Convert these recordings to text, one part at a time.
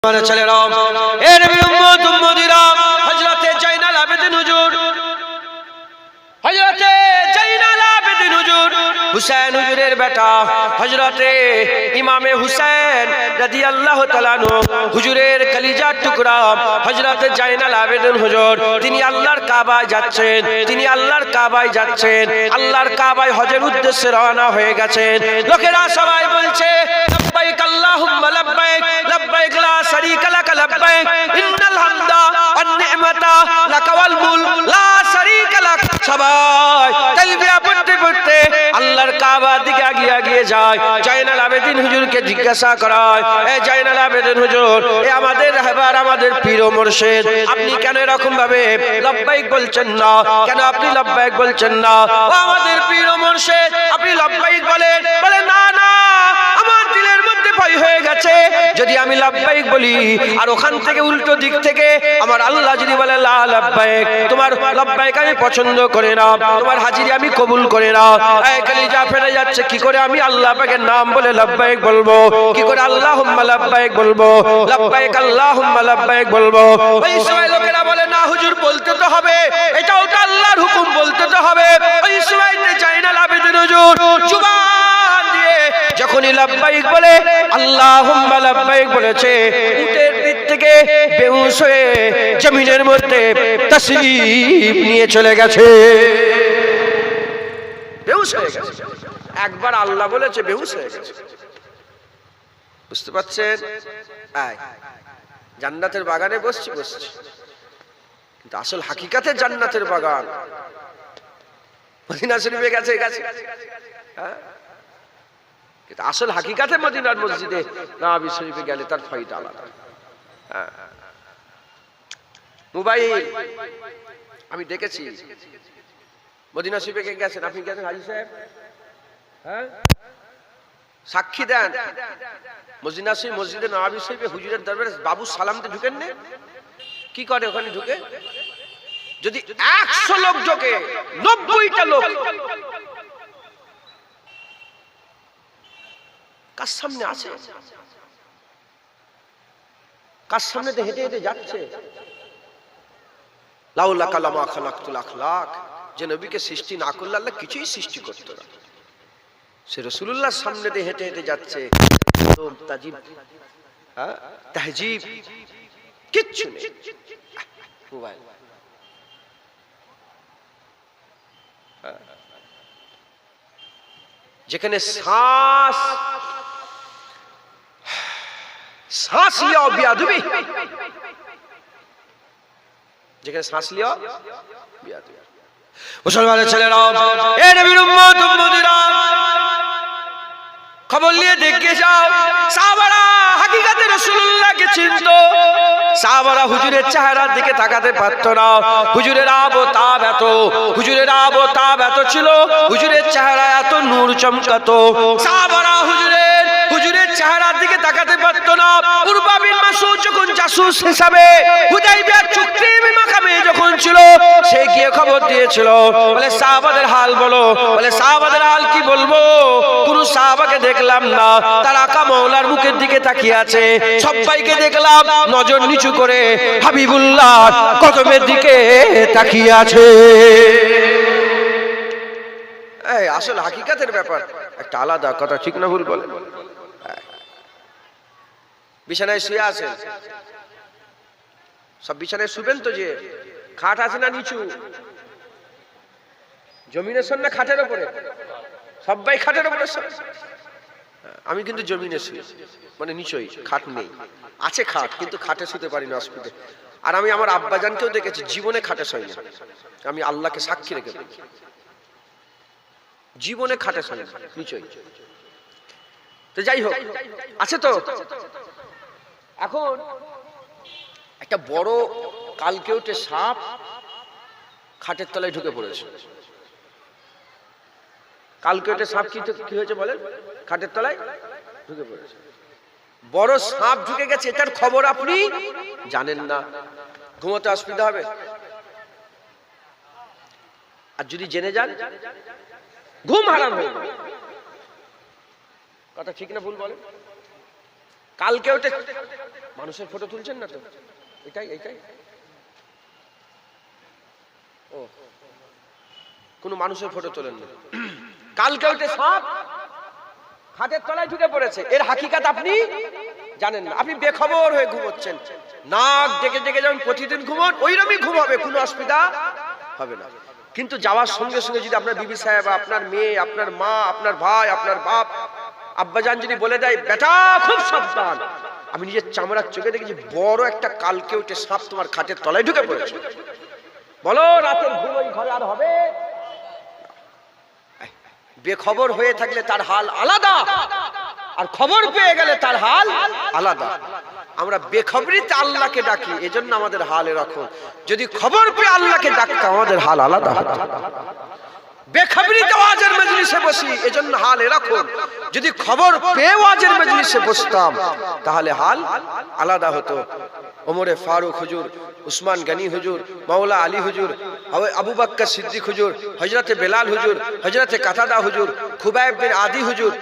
ছেলেরাও এ নবীর উম্মত উম্মতিরা হযরতে জাইনাল আবেদিন হুজুর হযরতে জাইনাল আবেদিন হুজুর হুসাইন হুজুরের বেটা হযরতে ইমামে হুসাইন রাদিয়াল্লাহু তাআলা আনহু হুজুরের কলিজার টুকরা হযরতে জাইনাল আবেদিন হুজুর তিনি আল্লাহর কাবায় যাচ্ছেন আল্লাহর কাবায় হজের উদ্দেশ্যে রওনা হয়ে গেছেন। লোকেরা সবাই বলছে লব্বাইক আল্লাহুম্মা লব্বাইক লব্বাইক লা শারীকা লাক লব্বাইক ইন্নাল হামদা ওয়ান নি'মাতা লাকা ওয়াল মুলক লা শারীকা লাক। সবাই তালবিয়া পড়তে পড়তে আল্লাহর কাবার দিকে এগিয়ে যায়। জাইনাল আবেদিন হুজুরকে জিজ্ঞাসা করায়, এ জাইনাল আবেদিন হুজুর, এ আমাদের রাহবার আমাদের পীর ও মুর্শিদ, আপনি কেন এরকম ভাবে লব্বাইক বলছেন না? কেন আপনি লব্বাইক বলছেন না? ও আমাদের পীর ও মুর্শিদ, আপনি লব্বাইক বলেন। বলে না না, আমার দিলের মধ্যে ভয় হয়ে গেছে, যদি আমি লব্বাইক বলি আর ওখান থেকে উল্টো দিক থেকে আমার আল্লাহ যদি বলে লা লব্বাইক, তোমার লব্বাইক আমি পছন্দ করে না, তোমার হাজিরি আমি কবুল করে না। এই কলিজা ফেটে যাচ্ছে, কি করে আমি আল্লাহ পাকের নাম বলে লব্বাইক বলবো? কি করে আল্লাহুম্মা লব্বাইক বলবো? লব্বাইক আল্লাহুম্মা লব্বাইক বলবো? ওই সময় লোকেরা বলে না হুজুর, বলতে তো হবে, এটাও তো আল্লাহর হুকুম, বলতে তো হবে। ওই সময়তে জাইনাল আবেদিন হুজুর জুবান দিয়ে যখনই লব্বাইক বলে আল্লাহুম্মা লব্বাইক বলেছে, উটের পিঠ থেকে বেহুশ হয়ে জমিনের মধ্যে তাশরীফ নিয়ে চলে গেছে। বেহুশ হয়ে গেছে, একবার আল্লাহ বলেছে বেহুশ হয়ে গেছে। বুঝতে পারছেন? জান্নাতের বাগানে বসছি, কিন্তু আসল হাকিকাতে জান্নাতের বাগান মদিনা শরীফে গেছে। কিন্তু আসল হাকিকাতে মদিনার মসজিদে নববী শরীফে গেলে তার ফায়দা আলাদা। মোবাইল আমি দেখেছি, মদিনা শরীফে কে গেছেন? আপনি গেছেন হাজী সাহেব? হ্যাঁ, সাক্ষী দেন। মদিনা শরীফ মসজিদে নববী শরীফে হুজুরের দরবারে বাবু সালামতে ঢুকেন না? কি করে ওখানে ঢুকে? যদি 100 লোক ঢোকে, 90টা লোক কার সামনে আছে? কার সামনে তো হেঁটে হেঁটে যাচ্ছে? লাউলা কালামা খালাকতুল আখলাক, যে নবীকে সৃষ্টি না করলে আল্লাহ কিছুই সৃষ্টি করত না। সে রাসূলুল্লাহর সামনে দিয়ে হেঁটে হেঁটে যাচ্ছে, তো তাজিব তাহজিব কিচ্ছু নেই। মোবাইল যেখানে শ্বাস লিয়াও বিয়াদুবি, যেখানে শ্বাস লিয়াও বিয়াদুবি। মুসলমানের ছেলেরা, এ নবীর উম্মত উম্মতিরা, খবর নিয়ে দেখে যাও, সাহাবারা হাকিকাতে রাসূলুল্লাহকে চিনতো। সাহাবারা হুজুরের চেহারার দিকে তাকাতে পারত না। হুজুরের আবতাব এত ছিল, হুজুরের চেহারা এত নূর চমকাতো। সাহাবারা হুজুরের চেহারার দিকে তাকাতে পারত না। উরবা বিন মাসউদ যখন জাসুস হিসাবে হুদাইবিয়ার চুক্তির মাকামে যখন ছিল, সে গিয়ে খবর দিয়েছিল, বলে সাহাবাদের হাল বলো। বলে সাহাবাদের হাল কি বলবো? কোন সাহাবাকে দেখলাম না তার আকা মাওলার মুখের দিকে তাকিয়ে আছে। সবাইকে দেখলাম নজর নিচু করে হাবিবুল্লাহ কদমের দিকে তাকিয়ে আছে। এই আসল হাকিকাতের ব্যাপার একটা আলাদা কথা, ঠিক না ভুল বলে? বিছানায় শুয়ে আছেন, সব বিছানায় শুবেন তো, যে খাট আছে না নিচু? জমিনে শোন না খাটের উপরে? সবাই খাটের উপরে শোন। আমি কিন্তু জমিনে শুই, মানে নিচই, খাট নেই। আছে খাট, কিন্তু খাটে শুতে পারি না, অসুবিধে। আর আমি আমার আব্বাজানকেও দেখেছি জীবনে খাটে শোয় না। আমি আল্লাহকে সাক্ষী রেখে বলি, জীবনে খাটে শোয় না, নিচই। তো যাই হোক, আছে তো। এখন একটা বড় কালকেউটে সাপ খাটের তলায় ঢুকে পড়েছে। কালকেউটে সাপ কি হয়েছে বলেন? খাটের তলায় ঢুকে পড়েছে। বড় সাপ ঢুকে গেছে, এটার খবর আপনি জানেন না। ঘুমোতে অসুবিধা হবে। আর যদি জেনে যান, ঘুম হারাম হয়ে যাবে। কথা ঠিক না ভুল বলেন? কালকে ওটা মানুষের ফটো তুলছেন না তো, এটাই ও কোন মানুষের ফটো তোলেন না। কালকে ওটা সাপ খাটের তলায় ঢুকে পড়েছে, এর হাকিকাত আপনি জানেন না, আপনি বেখবর হয়ে ঘুমোচ্ছেন। নাক ডেকে ডেকে যেমন প্রতিদিন ঘুমোন ওইরকমই ঘুমাবে, কোনো অসুবিধা হবে না। কিন্তু যাওয়ার সঙ্গে সঙ্গে যদি আপনার বিবি সাহেব, আপনার মেয়ে, আপনার মা, আপনার ভাই, আপনার বাপ, আব্বাজান যদি বলে দেয় বেটা খুব সাবধান, আমি নিজের চামড়ার চোখে দেখেছি বড় একটা কালকে উঠে সাপ তোমার খাটের তলায় ঢুকে পড়েছে, বলো রাতের ঘুম ওই ঘরে আর হবে? বেখবর হয়ে থাকলে তার হাল আলাদা, আর খবর পেয়ে গেলে তার হাল আলাদা। আমরা বেখবরিতে আল্লাহকে ডাকি, এজন্য আমাদের হাল এরকম। যদি খবর পেয়ে আল্লাহকে ডাকতাম আমাদের হাল আলাদা হতো। বেখবরিতে ওয়াজের মজলিসে বসি, এজন্য হাল এরকম। যদি খবর পেয়ে ওয়াজের মজলিসে বসতাম তাহলে হাল আলাদা হতো। ওমরে ফারুক হুজুর, উসমান গনি হুজুর, মাওলা আলী হুজুর, আবু বকর সিদ্দিক হুজুর, হযরতে বেলাল হুজুর, হযরতে কাতাদা হুজুর, খুবাইব বিন আদি হুজুর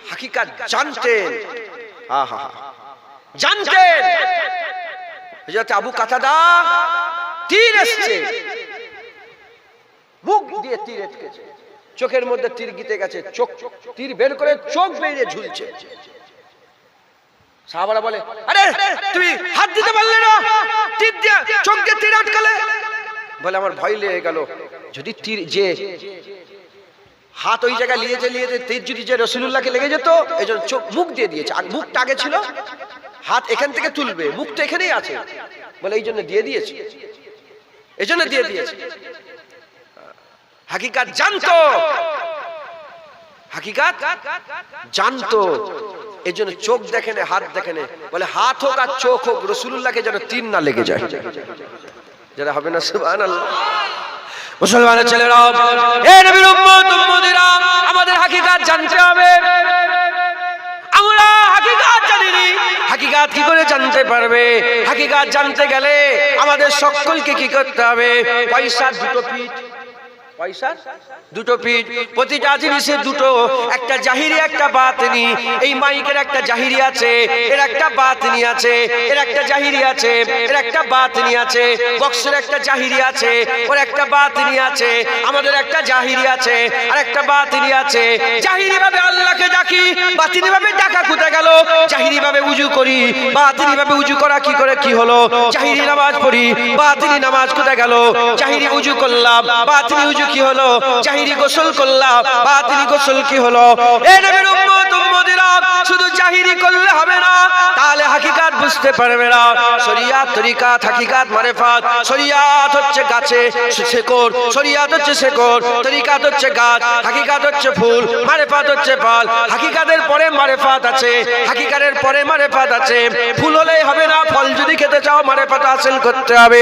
হাকিকাত জানতেন। জানতেন হযরতে আবু কাতাদা তীর এসেছে, মুখ দিয়ে তীর আটকেছে, চোখের মধ্যে তীর গিতে গেছে, চোখ তীর বের করে চোখ বেরিয়ে ঝুলছে। সাহাবারা বলে আরে তুমি হাত দিতে পারলে না, তীর দিয়ে চোখ দিয়ে তীর আটকালে? বলে আমার ভয় লেগে গেল, যদি তীর যে হাত ওই জায়গায় লিয়েছে তীর যদি যে রাসূলুল্লাহকে লেগে যেত, এজন্য চোখ মুখ দিয়ে দিয়েছে। আর মুখটা আগে ছিল, হাত এখান থেকে তুলবে, মুখ তো এখানেই আছে, বলে এই জন্য দিয়ে দিয়েছে, এই জন্য দিয়ে দিয়েছে। হাকিকাত জানতো, হাকিকাত জানতো, এজন্য চোখ দেখেনে হাত দেখেনে, বলে হাত হোক আর চোখ হোক রাসূলুল্লাহকে যেন তীর না লেগে যায়। যারা হবে না সুবহানাল্লাহ। মুসলমানের ছেলেরা, এ নবীর উম্মত উম্মতিরা, আমাদের হাকিকাত জানতে হবে। আমরা হাকিকাত জানিনি, হাকিকাত কি করে জানতে পারবে? হাকিকাত জানতে গেলে আমাদের সকলকে কি করতে হবে? পয়সার দুটো পিঠ, পয়সার দুটো পিঠ, প্রতিটা জিনিসের দুটো, একটা জাহিরি একটা বাতিনি। এই মাইকের একটা জাহিরি আছে, এর একটা বাতিনি আছে, এর একটা জাহিরি আছে, এর একটা বাতিনি আছে। বক্সের একটা জাহিরি আছে, ওর একটা বাতিনি আছে। আমাদের একটা জাহিরি আছে আর একটা বাতিনি আছে। জাহিরি ভাবে আল্লাহকে ডাকি, বাতিনি ভাবে ডাকা কোথায় গেল? জাহিরি ভাবে উজু করি, বাতিনি ভাবে উজু করা কি করে কি হলো? জাহিরি নামাজ পড়ি, বাতিনি নামাজ কোথায় গেল? জাহিরি উজু করলাম, বাতিনি উজু কি হলো? জাহিরি গোসল করলাম, বাতিনি গোসল কি হলো? এ নবীর উম্মত উম্মতিরা, শুধু জাহিরি করলে হবে না, তাহলে হাকিকাত বুঝতে পারবে না। শরিয়াত, তরিকাত, হাকিকাত, মারিফাত। শরিয়াত হচ্ছে গাছে শেকড়, শরিয়াত হচ্ছে শেকড়, তরিকাত হচ্ছে গাছ, হাকিকাত হচ্ছে ফুল, মারিফাত হচ্ছে ফল। হাকিকাতের পরে মারিফাত আছে, হাকিকাতের পরে মারিফাত আছে। ফুল হলেই হবে না, ফল যদি খেতে চাও মারিফাত হাসিল করতে হবে।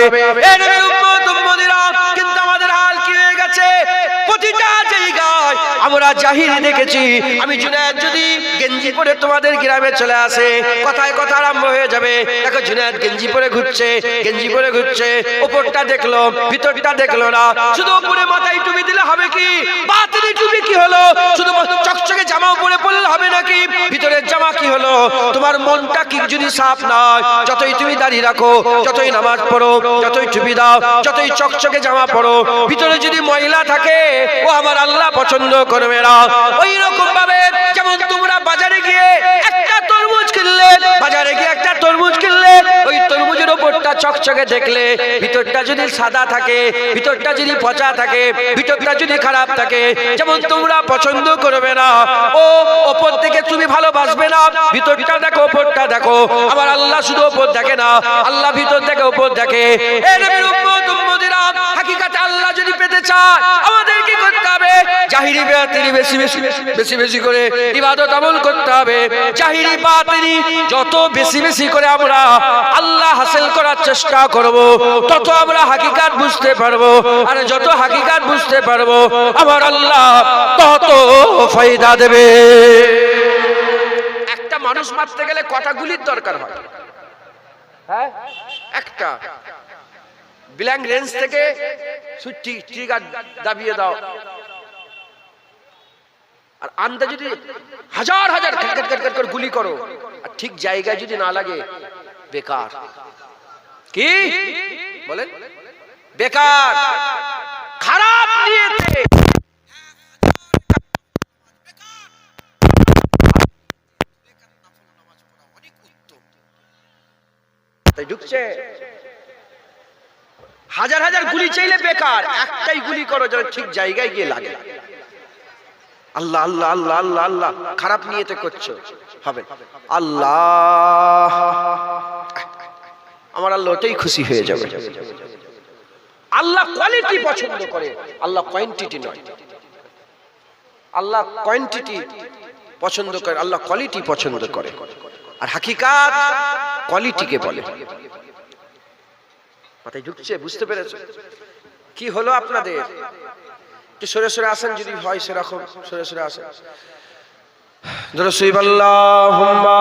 এ নবীর উম্মত উম্মতিরা, কিন্তু আমাদের হাল কি হয়ে গেছে? প্রতিটা জায়গায় আমরা জাহিরি দেখেছি। আমি জুনায়েদ যদি গেঞ্জি পরে তোমাদের গ্রামে চলে আসে, কথায় কথা আরম্ভ হয়ে যাবে, দেখো জুনায়েদ গেঞ্জি পরে ঘুরছে, গেঞ্জি পরে ঘুরছে, উপরটা দেখলো ভিতরটা দেখলো না। শুধু উপরে মাথায় টুপি দিলে হবে কি? বাতিনি টুপি কি হলো? শুধু চকচকে জামা উপরে পরলে হবে নাকি? ভিতরের জামা কি হলো? তোমার মনটা কি যদি সাফ নয়, যতই তুমি দাঁড়িয়ে রাখো, যতই নামাজ পড়ো, যতই টুপি দাও, যতই চকচকে জামা পড়ো, ভিতরে যদি ময়লা থাকে, ও আমার আল্লাহ পছন্দ করবে না। ওই রকম ভাবে যেমন তোমরা বাজারে গিয়ে একটা তরমুজ কিনলে, বাজারে গিয়ে একটা তরমুজ কিনলে, ওই তরমুজের উপরটা চকচকে দেখলে, ভিতরটা যদি সাদা থাকে, ভিতরটা যদি পচা থাকে, ভিতরটা যদি খারাপ থাকে, যেমন তোমরা পছন্দ করবে না, ও উপর থেকে তুমি ভালোবাসবে না। ভিতরটা দেখো, উপরটা দেখো। আমার আল্লাহ শুধু উপর দেখে না, আল্লাহ ভিতর থেকে উপর দেখে। এ নবীর উম্মত উম্মতিরা, হাকিকাতে আল্লাহ যদি পেতে চায় আমাদের কি করতে হবে? জাহিরি বাতিনি বেশি বেশি করে ইবাদত আমল করতে হবে। জাহিরি বাতিনি যত বেশি বেশি করে আমরা আল্লাহ হাসিল করার চেষ্টা করব, তত আমরা হাকিকাত বুঝতে পারবো। আর যত হাকিকাত বুঝতে পারবো, আমার আল্লাহ তত ফায়দা দেবে। একটা মানুষ মারতে গেলে কটা গুলির দরকার হয়? হ্যাঁ, একটা। ব্ল্যাঙ্ক রেঞ্জ থেকে ট্রিগার দাবিয়ে দাও, আর আন্দা যদি হাজার হাজার করে গুলি করো আর ঠিক জায়গায় যদি না লাগে বেকার। কি বলেন? বেকার। খারাপ নিয়েতে ঢুকছে, হাজার হাজার গুলি চাইলে বেকার, একটাই গুলি করো যেন ঠিক জায়গায় গিয়ে লাগে। আল্লাহ আল্লাহ আল্লাহ আল্লাহ আল্লাহ খারাপ নিয়েতে করছো, হবে আল্লাহ, আমার আল্লাহ ওটাই খুশি হয়ে যাবে। আল্লাহ কোয়ালিটি পছন্দ করে, আল্লাহ কোয়ান্টিটি নয়। আল্লাহ কোয়ান্টিটি পছন্দ করে, আল্লাহ কোয়ালিটি পছন্দ করে। আর হাকিকাত কোয়ালিটিকে বলে। মাথায় ঢুকছে? বুঝতে পেরেছো? কি হলো আপনাদের? একটু সরে সরে আসেন যদি হয় সেরকম, সরে সরে আসেন। দরুদ আল্লাহুম্মা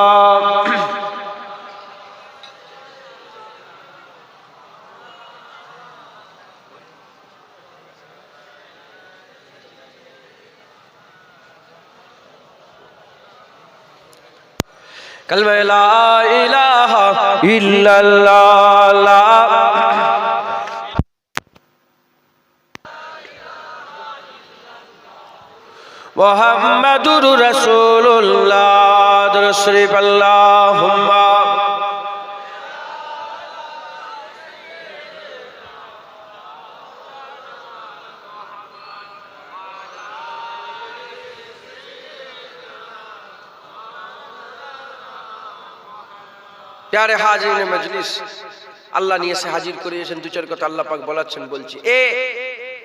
কালমা লা ইলাহা ইল্লাল্লাহ মুহাম্মাদুর রাসূলুল্লাহ। দরুদ শরীফ আল্লাহুম্মা প্যারে হাজিরিনে মজলিস, আল্লাহ নিয়ে এসে হাজির করিয়েছেন। দু চার কথা আল্লাহ পাক বলাচ্ছেন, বলছি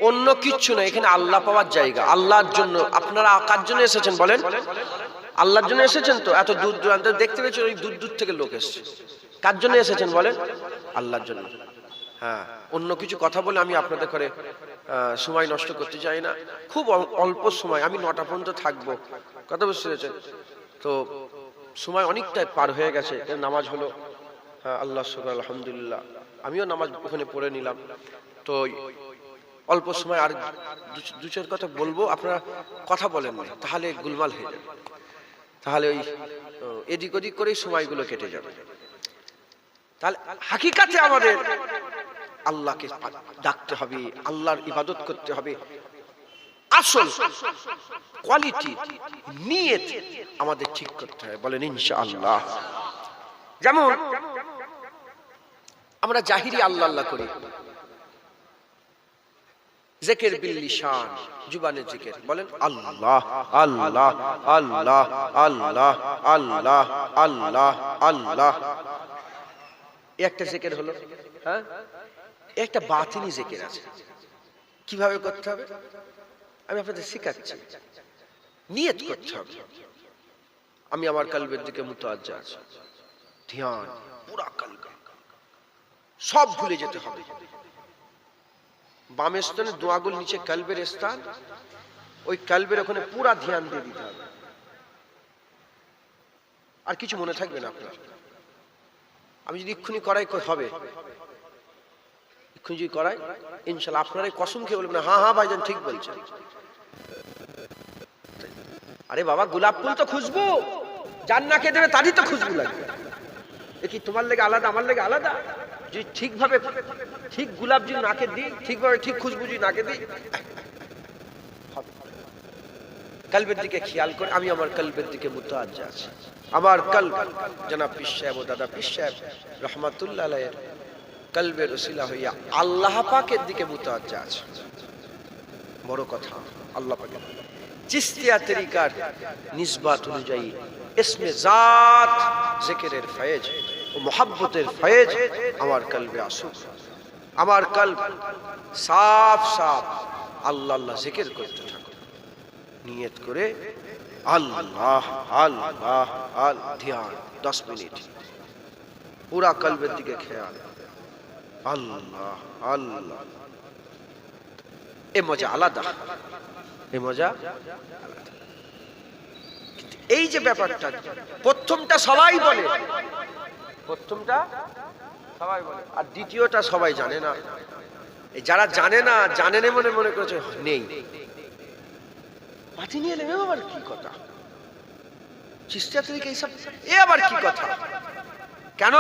অন্য কিচ্ছু না, এখানে আল্লাহ পাওয়ার জায়গা। আল্লাহর জন্য। আপনারা কার জন্য এসেছেন বলেন? আল্লাহর জন্য এসেছেন তো? এত দূর দূরান্ত দেখতে পেয়েছেন, ওই দূর দূর থেকে লোক এসেছে। কার জন্য এসেছেন বলেন? আল্লাহর জন্য। হ্যাঁ, অন্য কিছু কথা বলে আমি আপনাদের করে সময় নষ্ট করতে চাই না। খুব অল্প সময়, আমি 9টা পর্যন্ত থাকবো। কথা বুঝতে পেরেছেন তো? সময় অনেকটাই পার হয়ে গেছে। নামাজ হলো, হ্যাঁ আল্লাহ শুকর, আলহামদুলিল্লাহ। আমিও নামাজ ওখানে পড়ে নিলাম। তো অল্প সময় আর দু চার কথা বলবো, আপনারা কথা বলেন না, তাহলে গুলমাল হয়ে যাবে। তাহলে ওই এদিক ওদিক করেই সময়গুলো কেটে যাবে। তাহলে হাকিকাতে আমাদের আল্লাহকে ডাকতে হবে, আল্লাহর ইবাদত করতে হবে। আসল কোয়ালিটি নিয়ত আমাদের ঠিক করতে হবে। বলেন ইনশাআল্লাহ। যেমন আমরা জাহিরি আল্লাহ আল্লাহ করি, জিকির বিল লিসান, জুবানের জিকির। বলেন আল্লাহ আল্লাহ আল্লাহ আল্লাহ আল্লাহ আল্লাহ আল্লাহ। একটা জিকির হলো। হ্যাঁ, একটা বাতিনি জিকির আছে। কিভাবে করতে হবে আমি আপনাদের শিখাচ্ছি। নিয়ত করতে হবে, আমি আমার কলবের দিকে মুতাওয়াজ্জা আছি, ধ্যান পুরা কলব, সব ভুলে যেতে হবে। বাম স্থানে দু আঙ্গুল নিচে কলবের স্থান, ওই কলবের ওখানে পুরা ধ্যান দিয়ে দিতে হবে। আর কিছু মনে থাকবে না আপনার। আমি যদি এক্ষুনি করাই হবে, এক্ষুনি যদি করাই ইনশাআল্লাহ আপনারাই কসম খেয়ে বলবেন হ্যাঁ হ্যাঁ ভাইজান ঠিক বলছেন। আরে বাবা, গোলাপ ফুল তো খুশবু, যার নাকে দেবে তারই তো খুশবু লাগবে। এ কি তোমার লেগে আলাদা, আমার লেগে আলাদা? যদি ঠিকভাবে ঠিক গোলাপ যদি নাকে দিই, ঠিকভাবে ঠিক খুশবু যদি নাকে দিই, কলবের দিকে খেয়াল করে আমি আমার কলবের দিকে মুতাওয়াজ্জা আছি। আমার কলব জনাব পীর সাহেব ও দাদা পীর সাহেব রহমাতুল্লাহ আলাইহির কলবের ওসিলা হইয়া আল্লাহ পাকের দিকে মুতাওয়াজ্জা আছে। বড় কথা, আল্লাহ পাকের চিশতিয়া তরিকার নিসবাত অনুযায়ী ইসমে জাত জিকিরের ফয়েজ ও মোহাব্বতের ফয়েজ আমার কলবে আসুক। আমার কলব সাফ সাফ আল্লাহ আল্লাহ জিকির করতে থাকুক। নিয়ত করে আল্লাহ আল্লাহ আল ধ্যান 10 মিনিট পুরা কলবের দিকে খেয়াল, আল্লাহ আল্লাহ। এ মজা আলাদা, এ মজা আলাদা। এই যে ব্যাপারটা, প্রথমটা সবাই বলে, প্রথমটা সবাই বলে, আর দ্বিতীয়টা সবাই জানে না। যারা জানে না, জানে না মনে মনে করেছে নেই। বাতিনি এলেম আবার কি কথা? চিশতিয়া তরিকা এইসব আবার কি কথা? কেন?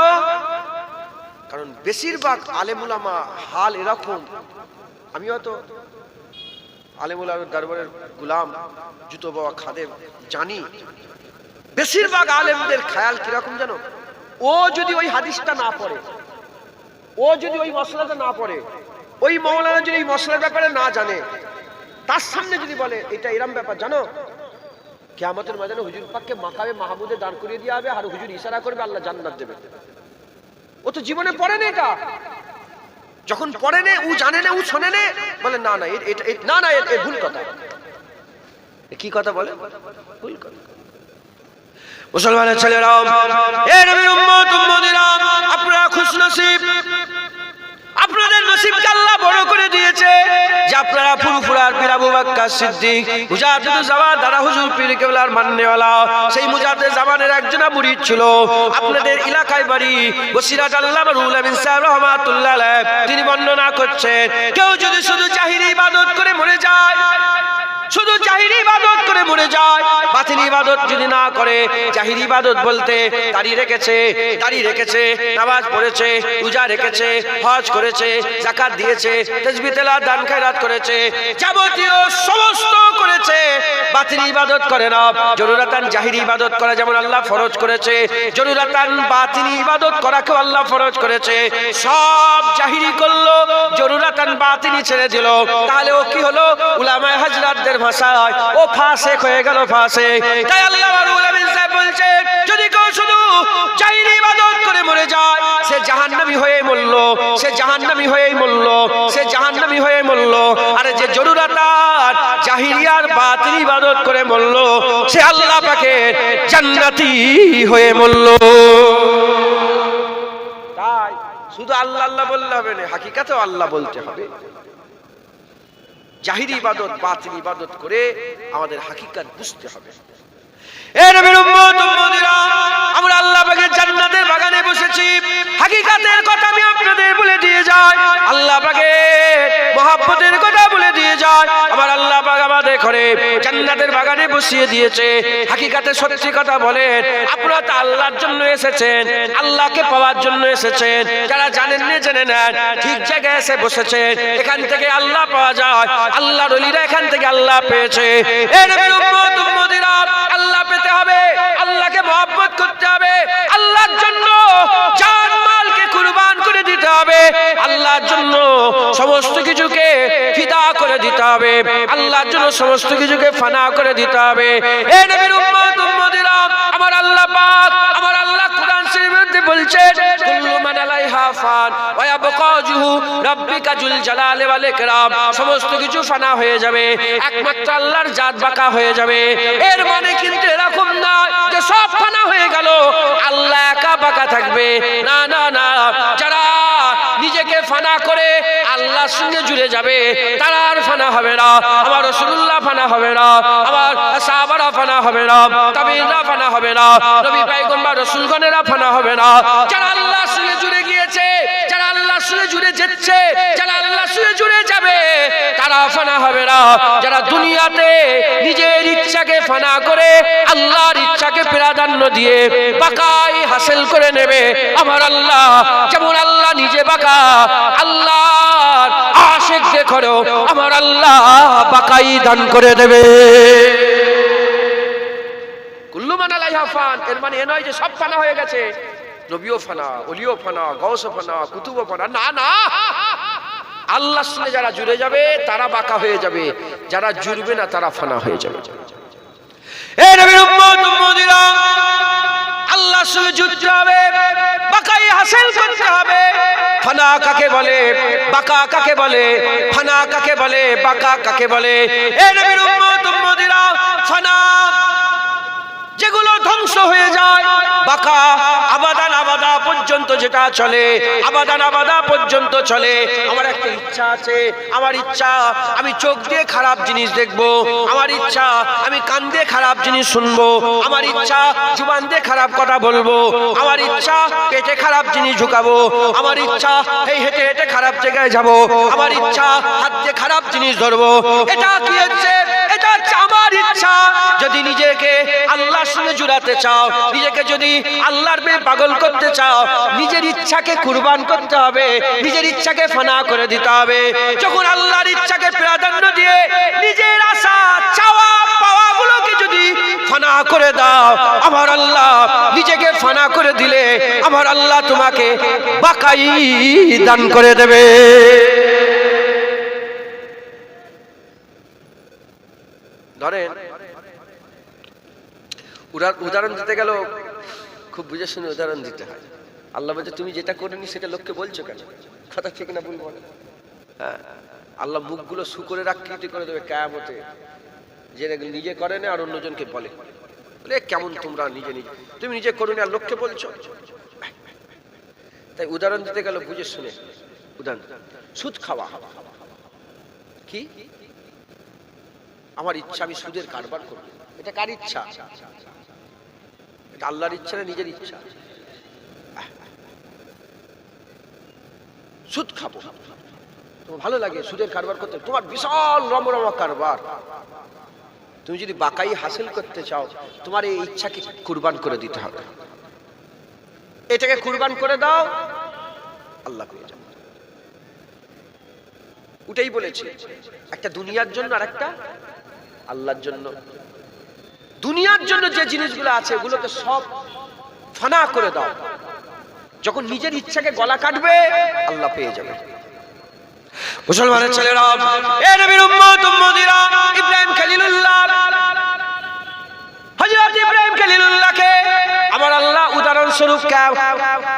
কারণ বেশিরভাগ আলেম উলামা হাল এরকম। আমি হয়তো আলেম উলামার দরবারের গোলাম, জুতো বাবা খাদেম, জানি বেশিরভাগ আলেমদের খেয়াল কিরকম জানো? ও যদি ওই হাদিসটা না পড়ে, ও যদি ওই মশলাটা না পড়ে, ওই মাওলানা যদি এই মশলার ব্যাপারে না জানে, তার সামনে যদি বলে এটা এরম ব্যাপার জানো, কিয়ামতের ময়দানে হুজুর পাককে মাকামে মাহমুদে দাঁড় করিয়ে দেওয়া হবে আর হুজুর ইশারা করবে আল্লাহ জান্নাত দেবে। ও তো জীবনে পড়ে না এটা। যখন পড়ে নে, ও জানে না, ও শোনে নে, বলে না না এটা না না এটা ভুল কথা। কি কথা বলে? ভুল কথা। মুসলমানের ছেলেরা, এ নবীর উম্মত উম্মতিরা, আপনারা খুশনসিব। আপনাদের নসিবকে আল্লাহ বড় করে দিয়েছে যে আপনারা ফুরফুরার পীর আবু বকর সিদ্দিক মুজাদ্দিদুজ জামান দাদা হুজুর পীর কেবলার মাননেওয়ালা সেই মুজাদ্দিদ জামানের একজন মুরিদ ছিল। আপনাদের এলাকায় বাড়ি বসিরাট আল্লামা রুহুল আমিন সাহেব রাহমাতুল্লাহ আলাইহি তিনি বর্ণনা করছেন, কেউ যদি শুধু জাহিরি ইবাদত করে মরে যায়, শুধু জাহিরি ইবাদত করে মরে যায়, বাতিনি ইবাদত যদি না করে, জাহিরি ইবাদত বলতে দাড়ি রেখেছে, নামাজ পড়েছে, রোজা রেখেছে, হজ করেছে, যাকাত দিয়েছে, তাসবিহ তেলাওয়াত দান খয়রাত করেছে, যাবতীয় সমস্ত করেছে, বাতিনি ইবাদত করে না। জরুরাতান জাহিরি ইবাদত করা যেমন আল্লাহ ফরজ করেছে, জরুরাতান বাতিনি ইবাদত করাকেও আল্লাহ ফরজ করেছে। সব জাহিরি করলো, জরুরাতান বাতিনি ছেড়ে দিল, তাহলে ও কি হলো? উলামায়ে হযরতদের ভাষায় ও ফাসিক হয়ে গেল, ফাসিক। তাই আল্লাহ রাব্বুল আলামিন সাহেব বলছে, যদি কেউ শুধু জাহিরি ইবাদত করে মরে যায়, সে জাহান্নামী হয়ে মরল, সে জাহান্নামী হয়ে মরল, সে জাহান্নামী হয়ে মরল। আর যে জরুরাতাত জাহিরি আর বাতিনি ইবাদত করে মরল, সে আল্লাহ পাকের জান্নাতি হয়ে মরল। তাই শুধু আল্লাহ আল্লাহ বললে হবে না, হাকিকাতেও আল্লাহ বলতে হবে। জাহিরি ইবাদত বাতিনি ইবাদত করে আমাদের হাকিকাত বুঝতে হবে। এ নবীর উম্মত উম্মতিরা, আমরা আল্লাহ পাকের জান্নাতের বাগানে বসেছি। হাকিকাতের কথা আমি আপনাদের বলে দিয়ে যাই, আল্লাহ পাকের মহব্বতের কথা বলে দিয়ে যাই। আমার আল্লাহ পাক আমাদের ঘরে জান্নাতের বাগানে বসিয়ে দিয়েছে। হাকিকাতে সত্যি কথা বলেন, আপনারা তো আল্লাহর জন্য এসেছেন, আল্লাহকে পাওয়ার জন্য এসেছেন। যারা জানেন না জেনে নেন, ঠিক জায়গায় এসে বসেছেন। এখান থেকে আল্লাহ পাওয়া যায়, আল্লাহর ওলিরা এখান থেকে আল্লাহ পেয়েছে। এ নবীর উম্মত উম্মতিরা, আল্লাহ পেতে হবে, আল্লাহকে মহব্বত করতে হবে, আল্লাহর জন্য জান মালকে কুরবান করে দিতে হবে, আল্লাহর জন্য সমস্ত কিছুকে ফিদা করে দিতে হবে, আল্লাহর জন্য সমস্ত কিছুকে ফানা করে দিতে হবে। এ নবীর উম্মত উম্মতিরা, আমার আল্লাহ পাক, আমার আল্লাহ কুরআন শরীফে বলছেন, কুল্লু মান আলাইহা ফান ওয়া ইয়াবকা ওয়াজহু রাব্বিকা যুল জালালি ওয়াল ইকরাম। সমস্ত কিছু ফানা হয়ে যাবে, একমাত্র আল্লাহর জাত বাঁকা হয়ে যাবে। এর মানে কিন্তু এরকম না যে সব ফানা হয়ে গেল, আল্লাহ একা বাঁকা থাকবে। না না না, যারা নিজেকে ফানা করে আল্লাহর সঙ্গে জুড়ে যাবে, তারা আর ফানা হবে না। আমার রাসূলুল্লাহ ফানা হবে না, আমার সাহাবারা ফানা হবে না, তাবিঈনরা ফানা হবে না, নবী পয়গম্বর রাসূলগণেরা ফানা হবে না। যারা আল্লাহর সঙ্গে জুড়ে গিয়েছে, যারা আল্লাহর সঙ্গে জুড়ে যাচ্ছে, যারা আল্লাহর সঙ্গে জুড়ে যাবে, তারা ফানা হবে না। যারা দুনিয়াতে নিজের ইচ্ছাকে ফানা করে আল্লাহর ইচ্ছাকে প্রাধান্য দিয়ে বাকাই হাসিল করে নেবে, আমার আল্লাহ যেমন আল্লাহ নিজে বাকা, আল্লাহর আশিকদের ঘরেও আমার আল্লাহ বাকাই দান করে দেবে। কুল্লু মান আলাইহা ফান, এর মানে এ নয় যে সব ফানা হয়ে গেছে, নবীও ফানা, ওলিও ফানা, গাউসও ফানা, কুতুবও ফানা। না না, আল্লাহর সঙ্গে যারা জুড়ে যাবে তারা বাঁকা হয়ে যাবে, যারা জুড়বে না তারা ফানা হয়ে যাবে। এ নবীর উম্মত উম্মতিরা, আল্লাহর সঙ্গে জুড়তে হবে, বাঁকাই হাসিল করতে হবে। ফানা কাকে বলে, বাঁকা কাকে বলে, ফানা কাকে বলে, বাঁকা কাকে বলে? এ নবীর উম্মত উম্মতিরা, ফানা যেগুলো ধ্বংস হয়ে যায়, বাঁকা আবাদান আবাদা পর্যন্ত যেটা চলে, আবাদান আবাদা পর্যন্ত চলে। আমার একটা ইচ্ছা আছে, আমার ইচ্ছা আমি চোখ দিয়ে খারাপ জিনিস দেখবো, আমার ইচ্ছা আমি কান দিয়ে খারাপ জিনিস শুনবো, আমার ইচ্ছা জুবান দিয়ে খারাপ কথা বলবো, আমার ইচ্ছা পেটে খারাপ জিনিস ঢুকাবো, আমার ইচ্ছা এই হেঁটে হেঁটে খারাপ জায়গায় যাবো, আমার ইচ্ছা হাত দিয়ে খারাপ জিনিস ধরবো। এটা কি হচ্ছে? এটা হচ্ছে আমার ইচ্ছা। ইচ্ছা, যদি নিজেকে আল্লাহর সঙ্গে জুড়াতে চাও, নিজেকে যদি আল্লাহর মেয়ে পাগল করতে চাও, নিজের ইচ্ছাকে কুরবান করতে হবে, নিজের ইচ্ছাকে ফানা করে দিতে হবে। যখন আল্লাহর ইচ্ছাকে প্রাধান্য দিয়ে নিজের আশা চাওয়া পাওয়াগুলোকে যদি ফানা করে দাও, আমার আল্লাহ নিজেকে ফানা করে দিলে আমার আল্লাহ তোমাকে বাকাই দান করে দেবে। ধরেন উদাহরণ দিতে গেল খুব বুঝে শুনে উদাহরণ দিতে হয়। আল্লাহ বলছে তুমি যেটা করেনি সেটা লোককে বলছো কেন? কথা ঠিক না ভুল বলে? হ্যাঁ, আল্লাহ মুখগুলো শুকরের আকৃতি করে দেবে কিয়ামতে, যে নিজে করে না আর অন্যজনকে বলে কেমন তোমরা নিজে নিজে, তুমি নিজে করোনি আর লোককে বলছো। তাই উদাহরণ দিতে গেল বুঝে শুনে উদাহরণ। সুদ খাওয়া কি? আমার ইচ্ছা আমি সুদের কারবার করব, এটা কার ইচ্ছা? এটা আল্লাহর ইচ্ছা না নিজের ইচ্ছা? সুদ খাবো, তোমার ভালো লাগে সুদের কারবার করতে, তোমার বিশাল রমরমা কারবার। তুমি যদি বাকাই হাসিল করতে চাও, তোমার এই ইচ্ছাকে কুরবান করে দিতে হবে। এটাকে কুরবান করে দাও, আল্লাহ পেয়ে যাবে। ওটাই বলেছে, একটা দুনিয়ার জন্য আর একটা আল্লাহর জন্য। দুনিয়ার জন্য যে জিনিসগুলো আছে ওগুলোকে সব ফানা করে দাও। যখন নিজের ইচ্ছাকে গলা কাটবে, আল্লাহ পেয়ে যাবে। মুসলমানের ছেলেরা, এ নবীর উম্মত উম্মতিরা, ইব্রাহিম খলিলুল্লাহ, হযরত ইব্রাহিম খলিলুল্লাহকে আমার আল্লাহ উদাহরণ স্বরূপ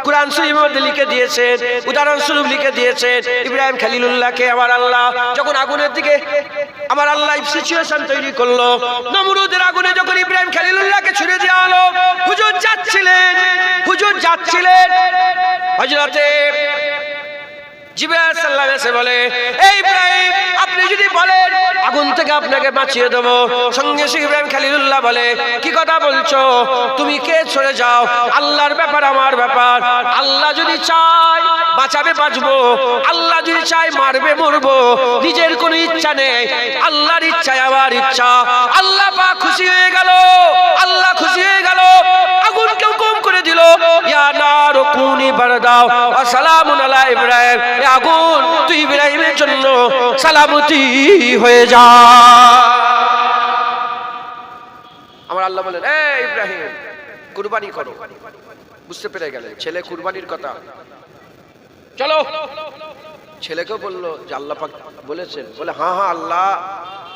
কুরআন শরীফের মধ্যে লিখে দিয়েছেন, উদাহরণ স্বরূপ লিখে দিয়েছেন। ইব্রাহিম খলিলুল্লাহকে আমার আল্লাহ যখন আগুনের দিকে আমার আল্লাহ সিচুয়েশন তৈরি করলো, নমরুদের আগুনে যখন ইব্রাহিম খলিলুল্লাহকে ছুড়ে দেওয়া হলো, হুজুর যাচ্ছিলেন, হযরতে জিবরাইল সাল্লাল্লাহু আলাইহি ওয়াসাল্লাম বলে, এই ইব্রাহিম আপনি যদি বলেন আগুন থেকে আপনাকে বাঁচিয়ে দেব, সঙ্গে সঙ্গে ইব্রাহিম খলিলুল্লাহ বলে, কি কথা বলছো? তুমি কে? সরে যাও, আল্লাহর ব্যাপার আমার ব্যাপার। আল্লাহ যদি চায় বাঁচাবে বাঁচবো, আল্লাহ যদি চায় মারবে মরবো, নিজের কোনো ইচ্ছা নেই, আল্লাহর ইচ্ছায় আমার ইচ্ছা। আল্লাহ পাক খুশি হয়ে গেল, আল্লাহ খুশি হয়ে গেল, আগুনকে হুকুম করে দিল, ইয়া নার কুনি বারদাও ওয়া সালামুন আলা ইব্রাহিম, এ আগুন তুই ইব্রাহিমের জন্য সালামতি হয়ে যা। আমার আল্লাহ বলেন, এ ইব্রাহিম কুরবানি করো। বুঝতে পেরে গেলেন ছেলে কুরবানির কথা? চলো। ছেলেকেও বললো যে আল্লাহ পাক বলেছেন, বলে হ্যাঁ হ্যাঁ আল্লাহ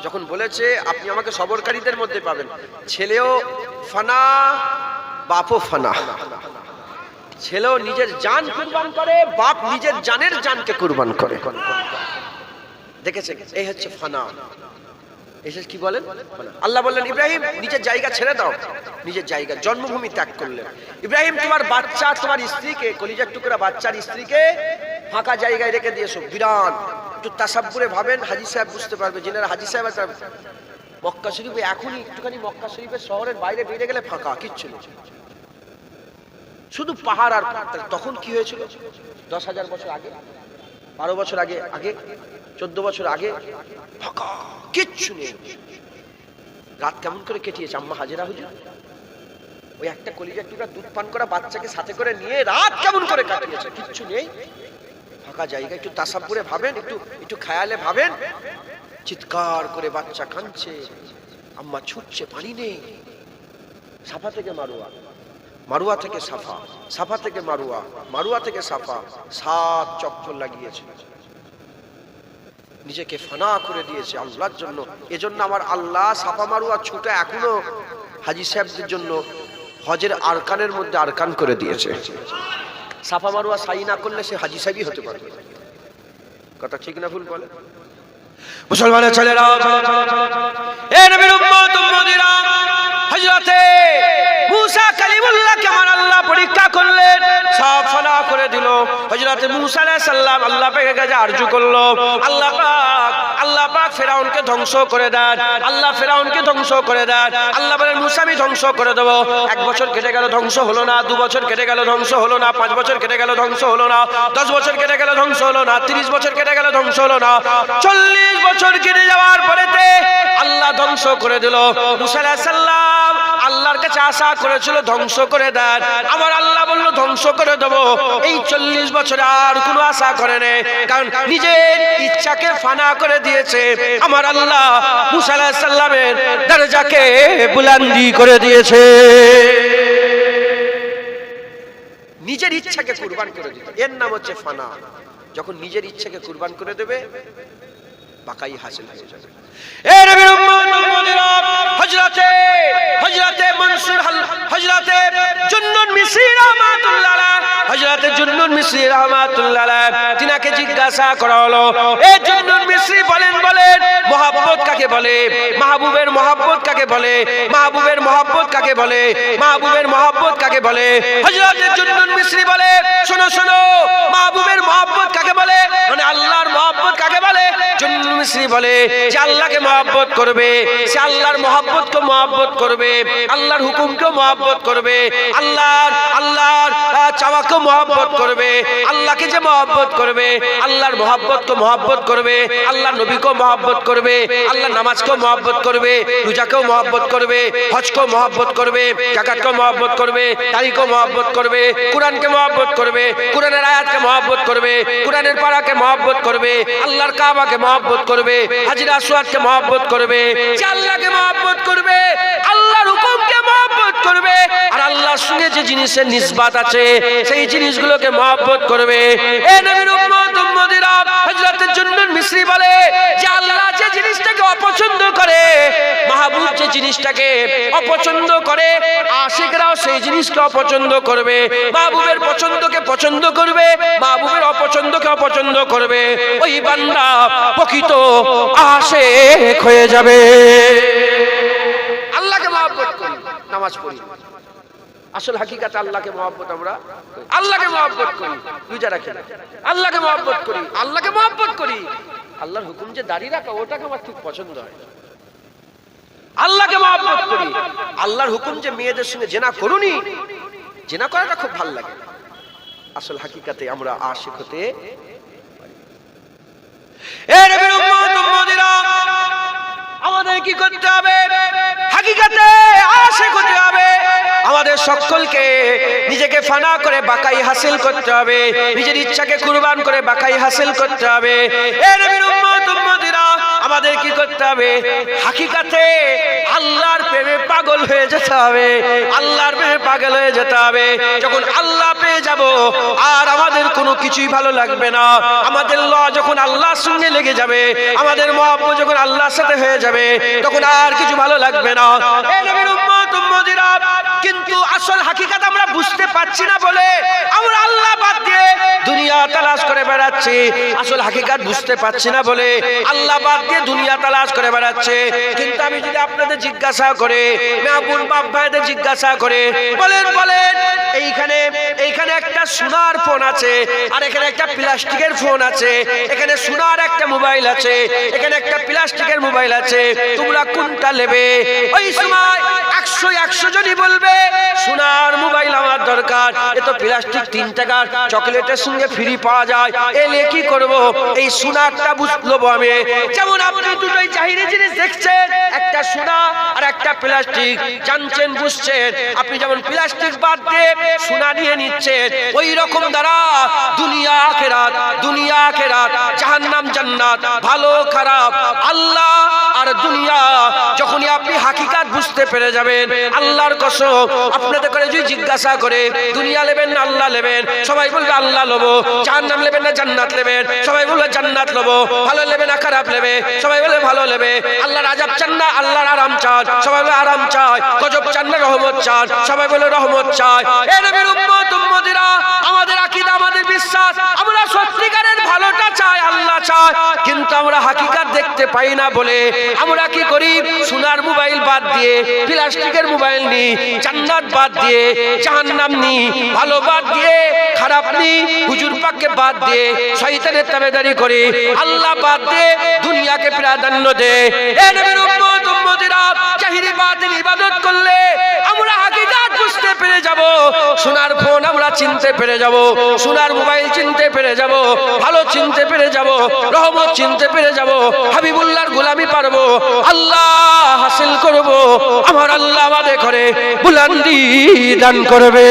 যখন বলেছে আপনি আমাকে সবরকারীদের মধ্যে পাবেন। ছেলেও ফানা, বাপও ফানা। ছেলেও নিজের জান কুরবান করে, বাপ নিজের জানের জানকে কুরবান করে। দেখেছেন, এই হচ্ছে ফানা। এসে কি বলেন? আল্লাহ বললেন ইব্রাহিম নিজের জায়গা ছেড়ে দাও, নিজের জায়গা জন্মভূমি ত্যাগ করলেন। ইব্রাহিম তোমার বাচ্চা, তোমার স্ত্রীকে, কলিজার টুকরা বাচ্চার স্ত্রীকে ফাঁকা জায়গায় রেখে দিয়েছো। বিরাট একটু তাসাব্বুরে ভাবেন, হাজী সাহেব বুঝতে পারবে, যিনারা হাজী সাহেব আছে। মক্কা শরীফে এখনই একটুখানি মক্কা শরীফের শহরের বাইরে বেরিয়ে গেলে ফাঁকা, কিচ্ছু নেই, শুধু পাহাড় আর পাহাড়। তখন কি হয়েছিল? 10,000 বছর আগে, 12 বছর আগে, 14 বছর আগে ফাঁকা, কিচ্ছু নেই। রাত কেমন করে কেটিয়েছে আম্মা হাজেরা হুজুর? ওই একটা কলিজার টুকরা দুধ পান করা বাচ্চাকে সাথে করে নিয়ে রাত কেমন করে কাটিয়েছে, কিচ্ছু নেই, ফাঁকা জায়গা। একটু তাসাব্বুরে ভাবেন, একটু খেয়ালে ভাবেন। চিৎকার করে বাচ্চা কাঁদছে, আম্মা ছুটছে, পানি নেই। সাফা থেকে মারুয়া, মারুয়া থেকে সাফা, সাফা থেকে মারুয়া, মারুয়া থেকে সাফা, 7 চক্কর লাগিয়েছে, নিজেকে ফানা করে দিয়েছে আল্লাহর জন্য। এজন্য আমার আল্লাহ সাফা মারুয়া ছুটে এখনো হাজী সাহেবদের জন্য হজের আরকানের মধ্যে আরকান করে দিয়েছে। সাফা মারুয়া সাই না করলে সে হাজী সাহেবই হতে পারবে। কথা ঠিক না ভুল বলে? মুসলমানের ছেলেরা, এ নবীর উম্মত উম্মতিরা, হযরতে মুসা কালিমুল্লাহকে আমার আল্লাহ পরীক্ষা করলেন, সব ফানা করে দিল। হযরত মূসা আলাইহিস সালাম আল্লাহ পাকের কাছে আরজু করলো, আল্লাহ পাক ফেরাউনকে ধ্বংস করে দেন, আল্লাহ ফেরাউনকে ধ্বংস করে দেন। আল্লাহ বলেন মূসা আমি ধ্বংস করে দেব। 1 বছর কেটে গেল, ধ্বংস হলো না। 2 বছর কেটে গেল, ধ্বংস হলো না। 5 বছর কেটে গেল, ধ্বংস হলো না। 10 বছর কেটে গেল, ধ্বংস হলো না। 30 বছর কেটে গেল, ধ্বংস হলো না। 40 বছর কেটে যাওয়ার পরেতে আল্লাহ ধ্বংস করে দিল। মূসা আলাইহিস সালাম আল্লাহর কাছে আশা করেছিল ধ্বংস করে দেন, আমার আল্লাহ বলল ধ্বংস করে দেব। এই 40 বছর আর কোনো আশা করে নেই, কারণ নিজের ইচ্ছাকে ফানা করে দিয়েছে। আমার আল্লাহ মূসা আলাইহিস সালামের দরজাকে বুলন্দি করে দিয়েছে। নিজের ইচ্ছাকে কুরবান করে দিতে, এর নাম হচ্ছে ফানা। যখন নিজের ইচ্ছাকে কুরবান করে দেবে, বাকাই হাসিল হয়ে যাবে। এ নবীর উম্মত উম্মতিরা, হযরতে মনসুর হযরতে জুন্নুন মিসরি রাহমাতুল্লাহ আলাইহি, হযরতে জুন্নুন মিসরি রাহমাতুল্লাহ আলাইহি তিনাকে জিজ্ঞাসা করা হলো, এ জুন্নুন মিসরি বলেন মহব্বত কাকে বলে? মাহবুবের মহব্বত কাকে বলে? মাহবুবের মহব্বত কাকে বলে? মাহবুবের মহব্বত কাকে বলে? হযরতে জুন্নুন মিসরি বলে, শোনো শোনো, মাহবুবের মহব্বত কাকে বলে, মানে আল্লাহর মহব্বত কাকে বলে? জুন্নুন মিসরি বলে যে আল্লাহকে মহব্বত করবে, সে আল্লাহর মহব্বতকে মহব্বত করবে, আল্লাহর হুকুমকে মহব্বত করবে, আল্লাহর চাওয়াকে মহব্বত করবে। আল্লাহকে যে মহব্বত করবে, আল্লাহর মহব্বতকে মহব্বত করবে, আল্লাহর নবীকে মহব্বত করবে, আল্লাহর নামাজকেও মহব্বত করবে, রোজাকেও মহব্বত করবে, হজকেও মহব্বত করবে, যাকাতকেও মহব্বত করবে, তারিখও মহব্বত করবে, কোরআনকে মহব্বত করবে, কোরআনের আয়াতকে মহব্বত করবে, কোরআনের পারাকে মহব্বত করবে, আল্লাহর কাবাকে মহব্বত করবে, হাজরে আসওয়াদকে মহব্বত করবে। যে আল্লাহকে মহব্বত করবে, আল্লাহর হুকুমকে মহব্বত করবে, আর আল্লাহর সঙ্গে যে জিনিসের নিসবত আছে সেই জিনিসগুলোকে মহব্বত করবে। এ নবীর উম্মত উম্মতিরা, হযরত জুন্নুন মিসরি বলে যে আল্লাহ যে জিনিসটাকে অপছন্দ করে, মাহবুব যে জিনিসটাকে অপছন্দ করে, আশিকরাও সেই জিনিসকে অপছন্দ করবে। মাহবুবের পছন্দকে পছন্দ করবে, মাহবুবের অপছন্দকে অপছন্দ করবে। ওই বান্দা প্রকৃত আশিক হয়ে যাবে। আল্লাহকে মহব্বত করি, নামাজ পড়ি, আসল হাকিকাতে আল্লাহকে মহব্বত, আমরা আল্লাহকে মহব্বত করি, রোজা রাখি, আল্লাহকে মহব্বত করি, আল্লাহকে মহব্বত করি। আল্লাহর হুকুম যে দাঁড়িয়ে রাখা, ওটাকে আমার খুব পছন্দ হয়, আল্লাহকে মহব্বত করি। আল্লাহর হুকুম যে মেয়েদের সঙ্গে জেনা করুনি, জেনা করাটা খুব ভালো লাগে। আসল হাকিকাতে আমরা আশিক হতে পারি। এ নবীর উম্মত উম্মতিরা, আমাদের কি করতে হবে? হাকিকাতে আশিক হতে হবে। আমাদের সকলকে নিজেকে ফানা করে বাকাই হাসিল করতে হবে, নিজের ইচ্ছাকে কুরবান করে বাকাই হাসিল করতে হবে। এ নবীর উম্মত উম্মতিরা, আমাদের কি করতে হবে? হাকিকাতে আল্লাহর প্রেমে পাগল হয়ে যেতে হবে, আল্লাহর প্রেমে পাগল হয়ে যেতে হবে। যখন আল্লাহ পেয়ে যাব, আর আমাদের কোনো কিছুই ভালো লাগবে না। আমাদের ল যখন আল্লাহর সঙ্গে লেগে যাবে, আমাদের মহব্বত যখন আল্লাহর সাথে হয়ে যাবে, তখন আর কিছু ভালো লাগবে না। এ নবীর উম্মত উম্মতিরা, কিন্তু আসল হাকিকাত আমরা বুঝতে পারছি না বলে আমরা আল্লাহ বাদ দিয়ে দুনিয়া তালাশ করে বেড়াচ্ছি। আসল হাকিকাত বুঝতে পারছি না বলে আল্লাহ বাদ দিয়ে দুনিয়া তালাশ করে বেড়াচ্ছে। কিন্তু আমি যদি আপনাদের জিজ্ঞাসা করে, মেহবুব বাপ ভাইদের জিজ্ঞাসা করে, বলেন এইখানে একটা সোনার ফোন আছে, আর এখানে একটা প্লাস্টিকের ফোন আছে, এখানে সোনার একটা মোবাইল আছে, এখানে একটা প্লাস্টিকের মোবাইল আছে, তোমরা কোনটা নেবে? ওই সময় 100 জনই বলবে সোনার মোবাইল আমার দরকার, এ তো প্লাস্টিক 3 টাকার চকলেটের সঙ্গে ফ্রি পাওয়া যায়, এলে কি করব? এই সোনারটা বুঝলো আমি। যেমন আপনি দুটোই চাহিদা জিনিস দেখছেন, একটা সোনা আর একটা প্লাস্টিক, জানছেন বুঝছেন। আপনি যেমন প্লাস্টিক বাদ দিয়ে সোনা নিয়ে নিচ্ছেন, ওই রকম দ্বারা দুনিয়া আখিরাত, জাহান্নাম জান্নাত, ভালো খারাপ, আল্লাহ আর দুনিয়া, যখনই আপনি হাকিকাত বুঝতে পেরে যাবেন, আল্লাহর কসম আপনাদের করে যদি জিজ্ঞাসা করে দুনিয়া নেবেন না আল্লাহ নেবেন, সবাই বলবে আল্লাহ লবো। জাহান্নাম নেবেন না জান্নাত নেবেন, সবাই বলবে জান্নাত লবো। ভালো নেবে না খারাপ নেবে, সবাই বলবে ভালো নেবে। আল্লাহর আযাব চান না আল্লাহর আরাম চান, সবাই বলে আরাম চায়। গজব চান না রহমত চান, সবাই বলে রহমত চায়। এ নবীর উম্মত উম্মতিরা, আমাদের আকীদা, আমাদের বিশ্বাস, আমরা সত্যিকারের ভালোটা চাই, আল্লাহ চায়। কিন্তু মতো আমরা হাকিকাত দেখতে পাই না বলে আমরা কি করি, সোনার মোবাইল বাদ দিয়ে প্লাস্টিকের মোবাইল নি, জান্নাত বাদ দিয়ে জাহান্নাম নি, ভালো বাদ দিয়ে খারাপ নি, হুজুর পাককে বাদ দিয়ে শয়তানের তাবেদারি করি, আল্লাহ বাদ দিয়ে দুনিয়াকে প্রাধান্য দে। এ নবীর উম্মত উম্মতিরা, জাহিরি বাতিল ইবাদত করলে আমরা হাকিকাত বুঝতে পেরে যাব, সোনার ফোন আমরা চিনতে পেরে যাব, সোনার মোবাইল চিনতে পেরে যাব, ভালো চিনতে পেরে যাব, রহমত চিনতে পেরে যাব, হাবিবুল্লাহর গোলামি পারবো, আল্লাহ হাসিল করব, আমার আল্লাহ আমাদের করে বুলন্দি দান করবে।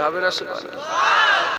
হবে না সুবহানাল্লাহ।